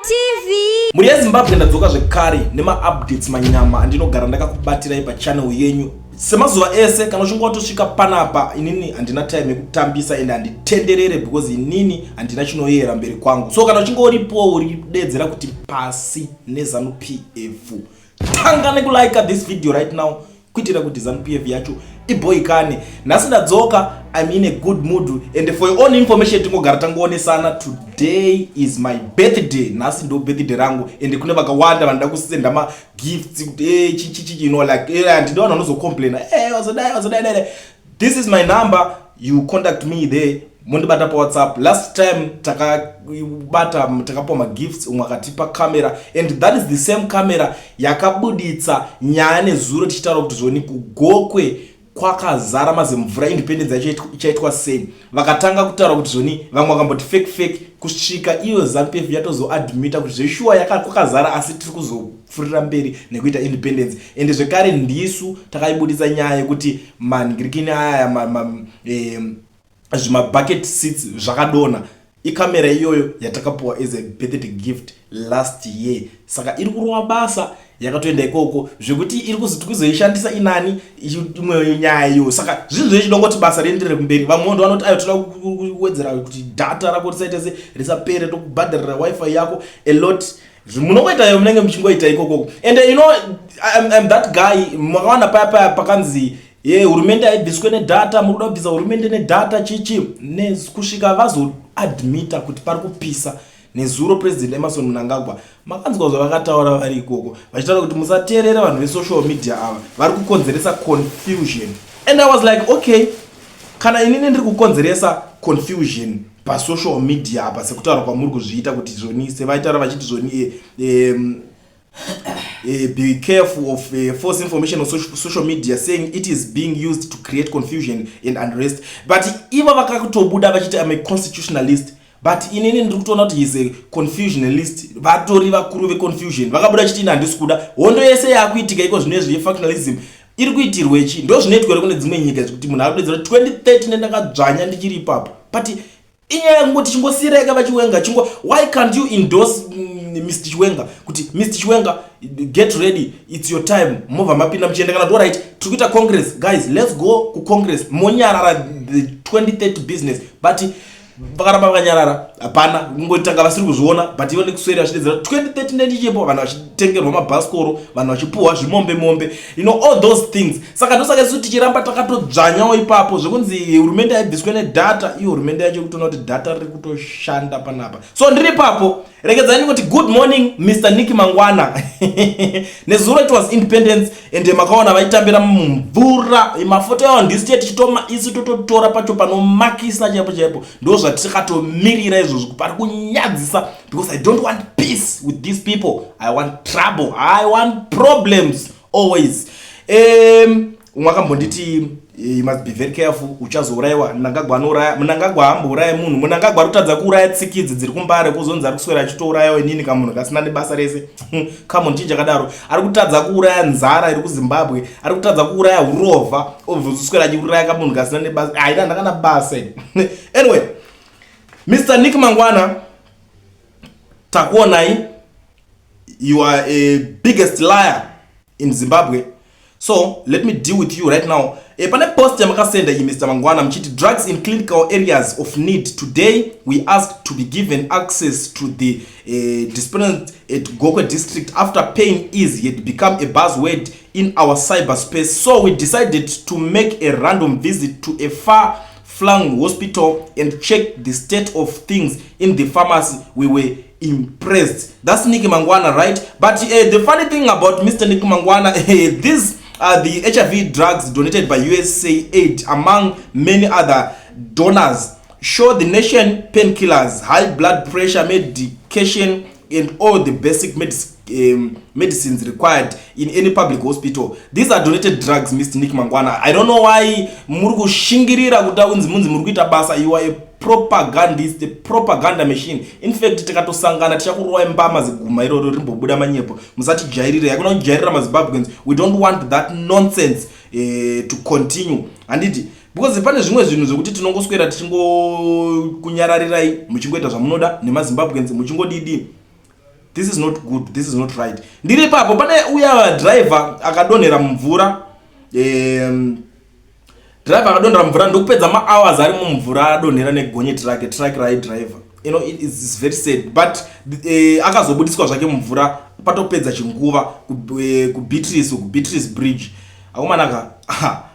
TV. Muri Zimbabwe ndadzoka zvekare nema updates manyama andinogara ndakakubatira pa channel yenyu. Semazuva ese kana uchinge watosvika panapa inini handina time yekutambisa ende handitenderere because inini handina chinoyera mberi kwangu. So kana uchinge uripo uridedzera kuti pasi neZanu PF. Tanga nekulike this video right now kuitira kuti ZANU PF yacho iboyikane. Nhasi ndadzoka, I'm in a good mood and for your own information tingogara tangoonesana. Today is my birthday. Nhasi ndo birthday rangu and kune vakawanda vanoda kusenda ma gifts kuti chichi you know like ndinoona unozo complain wazodai. This is my number, you contact me there. Mundibata pa WhatsApp. Last time takapo ma gifts umwakatipa camera and that is the same camera yakabuditsa nyaya nezuro tichitaura kuti zvoni kugokwe kwakazara mazemvura independence yacho ichaitwa sei. Vakatanga kutaura kuti zvoni vamwe vakamboti fake kusvika iyo ZANU PF yatozoadmita kuti zveshuwa kwakazara asi tiri kuzofurira mberi nekuita independence and zvekare ndisu takaibuditsa nyaya yekuti mangirikini aya zvima bucket seats zvakadona. Ikamera iyoyo yatakapuwa as a birthday gift last year. Saka iri kurova basa yakatoenda ikoko zvekuti iri kuzoishandisa inani imwe nyaya iyo. Saka zvinhu zvechidongoti basa rienderere kumberi. Vamwe ndo vanoti ayo toda kuwedzera kuti data rako risaite risapere tokubhadharira wifi yako a lot. Munoita yo munenge muchingoita ikoko. And you know I'm that guy mwakawana paya pakanzi hurumende aibviswe nedata, muruda kubvisa hurumende nedata chichi nekusvika vazoadmita kuti pari kupisa. Nezuro president Emerson Mnangagwa makanzwa zvavakataura vari ikoko vachitaura kuti musateerera vanhu vesocial media ava vari kukonzeresa confusion. And I was like okay, kana inini ndiri kukonzeresa confusion pasocial media apa sekutaura kwamuri kuzviita kuti zvoni sevaitaura vachiti zvoni be careful of false information on social media saying it is being used to create confusion and unrest. But iva vakakutobuda vachiti I'm a constitutionalist, but inini ndiri kutoona kuti he's a confusionalist. Vatori vakuru veconfusion vakabuda chiti handisi kuda hondo yese yakuitika iko zvinezvi yefactionalism iri kuitirwechi ndo zvinoitwa kune dzimwe nyika kuti munhu akudedzera 2013 ndakadzvanya ndichiri ipapo. But inyaya ngoti chingosireka vachiwenga chingo why can't you endorse Mr. Chiwenga kuti Mr. Chiwenga get ready, it's your time, mova mapinda mchienda kana right tukuita congress guys, let's go ku congress monyarara the 2030 business. But vakaramba vakanyarara hapana ngotanga vasiri kuzviona. But ivo nekuswera vachidedzera 2030 ndendichipo vanhu vachitengerwa mabhasikoro vanhu vachipuwa zvimombe you know all those things. Saka ndosaka isu tichiramba takatodzvanyawo ipapo zvekunzi hurumende aibviswe nedata. Iyo hurumende yacho kutoona kuti data riri kutoshanda panapa. So ndiri papo regedzani kuti good morning Mr. Nick Mangwana. Nezuro it was independence and makaona vaitambira mumvura mafoto yavo ndisi tichitoma isi tototora pacho panomakisa chaipo ndo zvatikatomirira izvozvo pari kunyadzisa because I don't want peace with these people. I want trouble, I want problems always. Mwakambonditi you must be very careful uchazouraiwa. Mnangagwa anouraya, Mnangagwa hambouraya munhu. Mnangagwa arikutadza kuuraya tsikidzi dziri kumbare kuzonzi ari kuswera achitourayawo inini kamunhu kasina nebasa rese. Kamunhu chinhu chakadaro ari kutadza kuuraya nzara iri kuZimbabwe, ari kutadza kuuraya hurovha obvuzoswera achiuraya kamunhu kasina nebasa. Haina ndakana basa. Anyway, Mr. Nick Mangwana takuonai, you are a biggest liar in Zimbabwe. So let me deal with you right now. Pane post yamakasenda yi Mr. Mangwana mchiti drugs in clinical areas of need. Today we asked to be given access to the dispensary at Gokwe district after pain is yet become a buzzword in our cyberspace. So we decided to make a random visit to a far-flung hospital and check the state of things in the pharmacy. We were impressed. That's Nick Mangwana, right? But the funny thing about Mr. Nick Mangwana, these are the HIV drugs donated by USAID among many other donors. Show the nation painkillers, high blood pressure medication and all the basic medicines required in any public hospital. These are donated drugs, Mr. Nick Mangwana. I don't know why murku shingirira kuta unzi murkuita basa. You are a propagandist, a propaganda machine. In fact, tikatosangana tichakurowa mbama ziguma iroro rimbobuda manyepo. Musati jairire, yakuna kujairira maZimbabweans. We don't want that nonsense to continue. Anditi because pane zvimwe zvinhu zvokuti tinongoswera tichingo kunyararirai muchingoita zvamunoda nemaZimbabweans muchingodidi this is not good, this is not right. Ndiri papo pane uya driver akadonhera mumvura, driver akadonhera mumvura ndokupedza ma-hours ari mumvura adonhera negonyeti rake, truck ride driver. You know, it is very sad, but akazobudiswa zvake mumvura patopedza chinguva kuBeatrice bridge. Akumanaka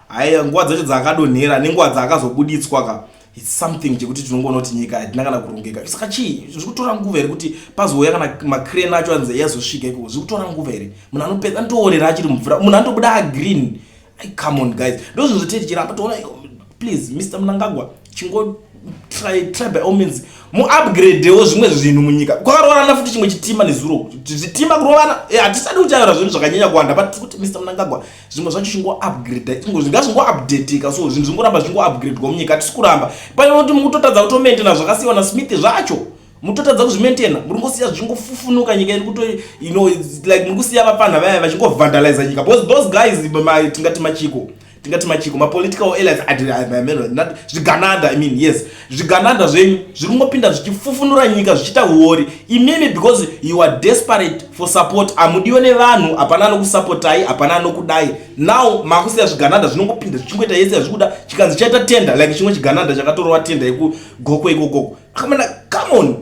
haya nguva dzacho dzaakadonhera nenguva dzaakazobuditswa ka, it's something chekuti tinongoona kuti nyika hatina kana kurongeka. Saka chii zviri kutora nguva here kuti pazouya kana makrane acho anzi yazosvika ikoko, zviri kutora nguva here. Munhu anopedza anotoorera achiri mumvura, munhu anotobuda agreen. Come on guys, ndo zvinhu zvoteti chiramba toona. Please Mr. Mnangagwa, chingo try by all means mu-upgradewo zvimwe zvinhu munyika. Kwakarovana futi chimwe chitima nezuro, zvitima kurovana hatisati kutaura zvinhu zvakanyanya kuwanda, but kuti Mr. Mnangagwa zvimwe zvacho chingo-upgrade, ngazvingo-updatika, so zvinhu zvingoramba zvingo-upgradwa munyika. Hatisi kuramba panoti mukutotadza kutomaintaina zvakasiyana smith zvacho, mutotadza kuzvimaintaina, muri ngosiya zvichingofufunuka nyika iri kuto, you know, like muri kusiya vapana vaya vachingovandalize nyika, because those guys tingati machiko ma-political allies zvigananda, I mean, yes, zvigananda zvenyu zviri kungopinda zvichifufunura nyika zvichiita uori imimi, because you are desperate for support. Amudiwe nevanhu, hapana anokusapotai, hapana anokudai. Now makusiya zvigananda zvinongopinda zvichingoita yese yazvikuda, chikanzi chaita tenda like chimwe chigananda chakatorova tenda yekugoko ikokoko. Come on,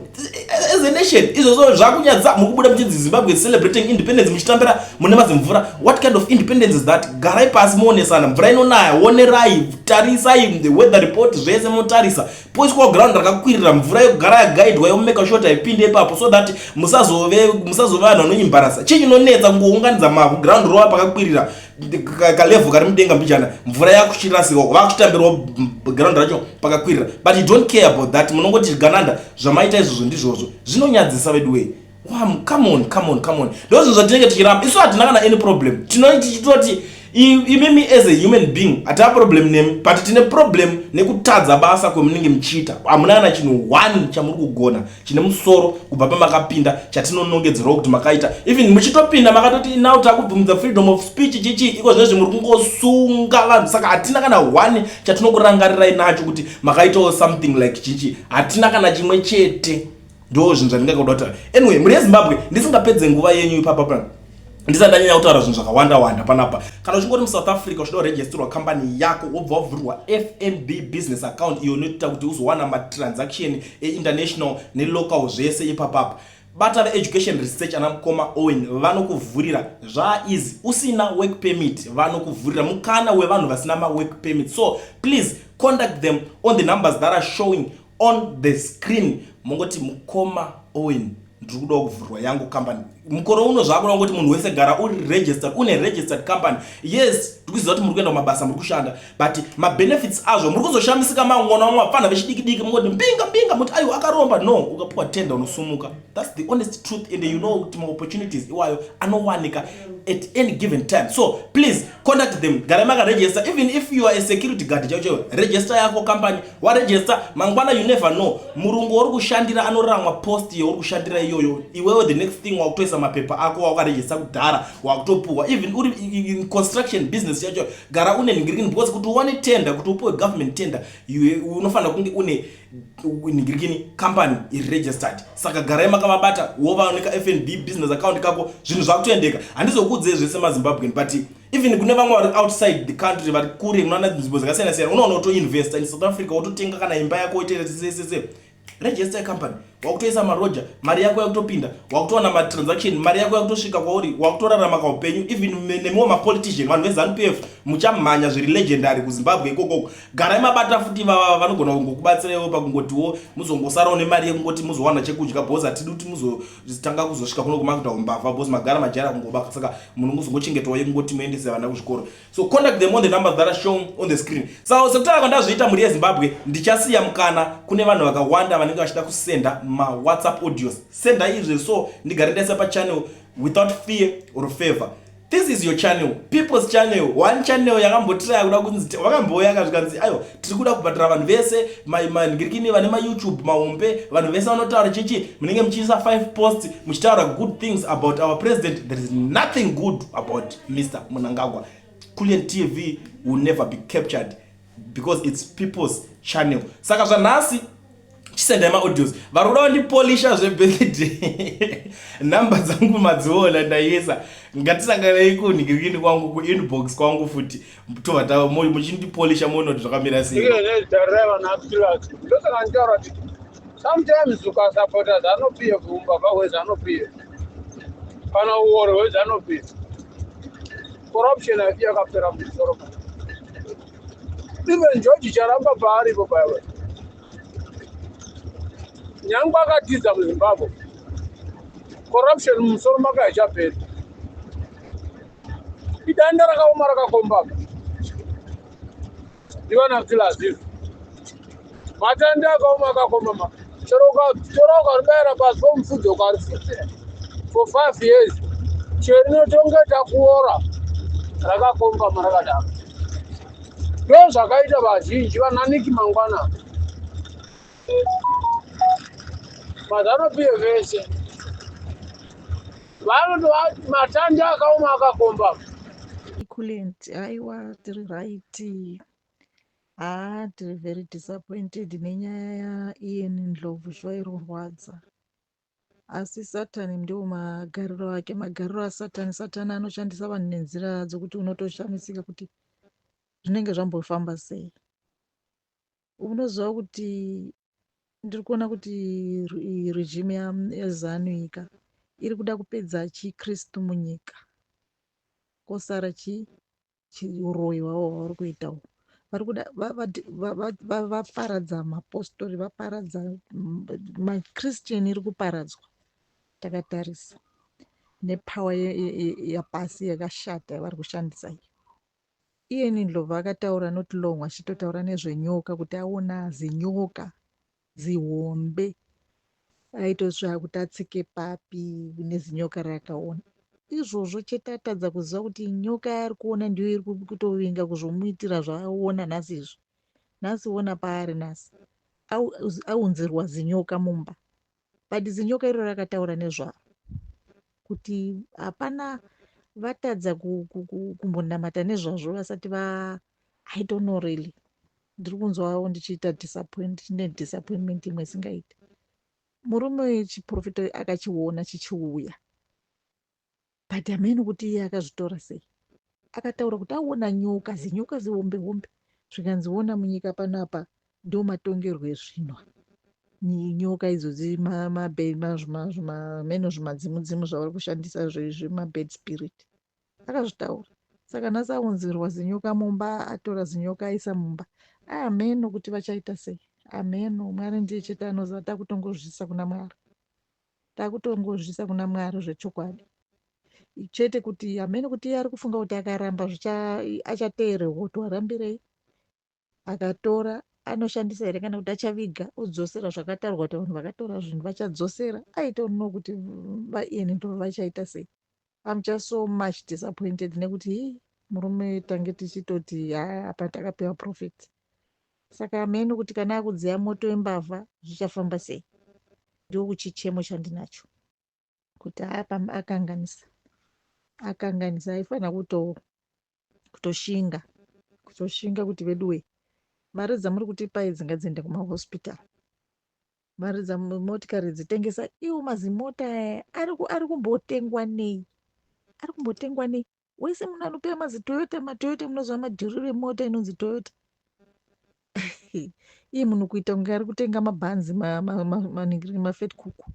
as a nation izvozvo zvakunyadza. Mukubuda muchinzi Zimbabwe is celebrating independence, muchitambira mune mazimvura. What kind of independence is that? Garai pasi muonesana, mvura inonaya, onerai, tarisai the weather report, zvese mutarisa, poiswa ground rakakwirira, mvura yogara yagaidwa, yomeka sure ipinde ipapo, so that musazove vanhu vanonyimbarasa. Chii chinonetsa kungounganidza mavhu, ground rova pakakwirira, kalevu kari mudenga mbichana, mvura yakuchirasika, vakuchitambirwa ground racho pakakwirira, but you don't care about that. Munongoti zvigananda zvamaita izvozvo ndizvozvo zvinonyadzisa wedway. Come on. Ndo zvinhu zvatinenge tichiramba. Isu hatina kana any problem, tichitoti imimi as a human being hatina problem nemi, but tine problem nekutadza basa kwemunenge muchiita. Hamuna kana chinhu one chamuri kugona chine musoro kubva pamakapinda chatinonongedzerawo kuti makaita. Even muchitopinda makatoti now takubvumidza freedom of speech chichi, iko zvine zvimuri kungosunga vanhu. Saka hatina kana one chatinokurangarirai nacho kuti makaitawo something like chichi, hatina kana chimwe chete. Ndo zvinhu zvandingada kutaura. Anyway, muri yeZimbabwe ndisingapedze nguva yenyu ipapa ndisandanyanya kutaura zvinhu zvakawanda panapa. Kana uchingori muSouth Africa uchida kuregisterwa company yako, wobva wavhurwa FNB business account, iyo inoita kuti uzowana matransaction international nelocal zvese ipapapa. Bata ve-education research anamukoma Owen vanokuvhurira zvaizi. Usina work permit vanokuvhurira mukana wevanhu vasina ma-work permit. So please contact them on the numbers that are showing on the screen. Mongoti mukoma Owen ndiri kuda kuvhurwa yangu company. Mukoro uno zvakuda kuti munhu wese gara uri registered, une registered company. Yes, ndikuziva kuti muri kuenda mabasa, muri kushanda, but ma-benefits azvo muri kuzoshamisika mangona mapana vechidiki mungoti mbinga muti ayo akaromba. No, ukapuwa tenda unosumuka. That's the honest truth, and you know kuti ma-opportunities iwayo anowanika at any given time. So please contact them, gara makaregister. Even if you are a security guard chaicho, register yako company, waregister mangwana, you never know. Murungu uri kushandira anoramwa post yo uri kushandira iyoyo, iwewe the next thing wakutoisa mapepa ako wakaregister kudhara wakutopuwa. Even uri in construction business yacho, gara une ningirikini, because kuti uwane tender, kuti upuwe government tender, unofanira kunge une ningirikini company registered. Saka garai makamabata, wovanika FNB business account kako, zvinhu zvakutoendeka. Handizokudze zvese maZimbabwean, but even kune vamwe vari outside the country vari kure, munoona nzvimbo dzakasiyana-siyana, unoona kutoinvesta in South Africa, wototenga kana imba yako itoita sese. Register company, wakutoisa maroja, mari yako yakutopinda, wakutoona matransaction, mari yako yakutosvika kwauri, wakutorarama kaupenyu. Even nemiwo mapolitician, vanhu veZANU-PF muchamhanya zviri legendary kuZimbabwe ikoko. Garai mabata futi vanogona kungokubatsirawo pakungotiwo muzongosarawo nemari yekungoti muzowana chekudya, because hatidi kuti muzotanga kuzosvika kuno kumakuita umbavha, because magara majara kungobaka. Saka munhu muzongochengetawo yekungoti muendese vana kuzvikoro. So contact them on the numbers that are shown on the screen. So sekutara kwandazviita muri yeZimbabwe, ndichasiya mukana kune vanhu vakawanda vanenge vachida kusenda ma WhatsApp audios. Senda izvi, so ndigare ndese pa channel without fear or favor. This is your channel, people's channel, one channel yakambotira kuda kunzi wakamboya kazvikanzi ayo tiri kuda kubhadhara vanhu vese ngirikini vane ma-YouTube mahombe, vanhu vese vanotaura chichi, munenge muchiisa 5 posts muchitaura good things about our president. There is nothing good about Mr. Mnangagwa. Kulliant TV will never be captured because it's people's channel. Saka zvanhasi chisenda maaudios vari kuda vandipolisha zvebirthday nhamba dzangu madziona ndaisa ngatisanganei kunhingirikini kwangu kuinbox kwangu futi tova muchindipolisha monoti zvakamira sei. Sometimes ukasapota zanopiye kumba pawezi anopiye kana uoro wezi anopiye corruption haipiye yakapera mumusoro even George charamba paaripo paiwe nyangwe akatiza muZimbabwe corruption mumusoro make haichaperi idanda rakaoma rakakombama ndivana kutilazizi matanda akaoma akakombama chero ukatora ukaribayira pasi pomufudzi ukarifutira for 5 years cherinotonge takuora rakakombama rakadaro ndo zvakaita vazhinji vananiki mangwana mazanopiye vese vanoti matanda akaoma akakombama. Kulliant, aiwa tiri right. Tiri very disappointed nenyaya iyeni ndlovu zvairorwadza, asi satani ndio magariro ake. Magariro asatani, satani anoshandisa vanhu nenzira dzokuti unotoshamisika kuti zvinenge zvambofamba sei. Unoziva kuti ndiri kuona kuti regime yeZanu-PF iri kuda kupedza chikristu munyika, kosara chiuroyi wavo wavari kuitawo. Vari kuda vaparadza mapostori, vaparadza makristiani iri kuparadzwa. Takatarisa nepawa yapasi yakashata yavari kushandisa iyi. Iyeni ndlovu akataura noti long achitotaura nezvenyoka kuti aona zinyoka zihombe aitosvaka kuti atsike papi nezinyoka rakaona. Izvozvo chete atadza kuziva kuti nyoka yaari kuona ndiyo iri kutovinga kuzomuitira zvaaona nhasi izvo. Nhasi ona paari nhasi aunzirwa zinyoka mumba, but zinyoka iro rakataura nezvaro kuti hapana, vatadza kumbonamata nezvazvo vasati I don't know really. Ndiri kunzwawo ndichiita disappointment imwe isingaiti. Murume wechiprofita akachiona chichiuya, but hamene kuti iye akazvitora sei. Akataura kuti aona nyoka, zinyoka zihombe hombe zvikanziona munyika panapa ndio matongerwo ezvino. Nyoka idzodzi meno zvimadzimudzimu zvavari kushandisa zvemabed spirit akazvitaura. Saka nhasi aunzirwa zinyoka mumba, atora zinyoka aisa mumba. Ameno kuti vachaita sei. Ameno, Mwari ndiye chete anoziva. Takutongozvisa kuna Mwari zvechokwadi chete kuti ameno kuti iye ari kufunga kuti akaramba achateererwa kuti warambirei. Akatora anoshandisa here kana kuti achaviga odzosera zvakatarwa kuti vanhu vakatora zvinhu vachadzosera. I don't know kuti iyeni ndo vachaita sei. I'm just so much disappointed nekuti murume tange tichitoti apa takapiwa prophet. Saka ameno kuti kana akudziya moto wembavha zvichafamba sei. Ndio kuchichemo chandinacho kuti apa akanganisa aifana kutoshinga kuti veduwe mari dzamuri kutipa idzi ngadziende kumahospital. Mari dzamotikari dzitengesa iwo mazimota ari kumbotengwa nei? Ari kumbotengwa nei? Wese munhu anopiwa mazitoyota, matoyota munoziva madhiriro emota inonzi toyota. Iye munhu kuita kunge ari kutenga mabhanzi maningiri mafet kuku.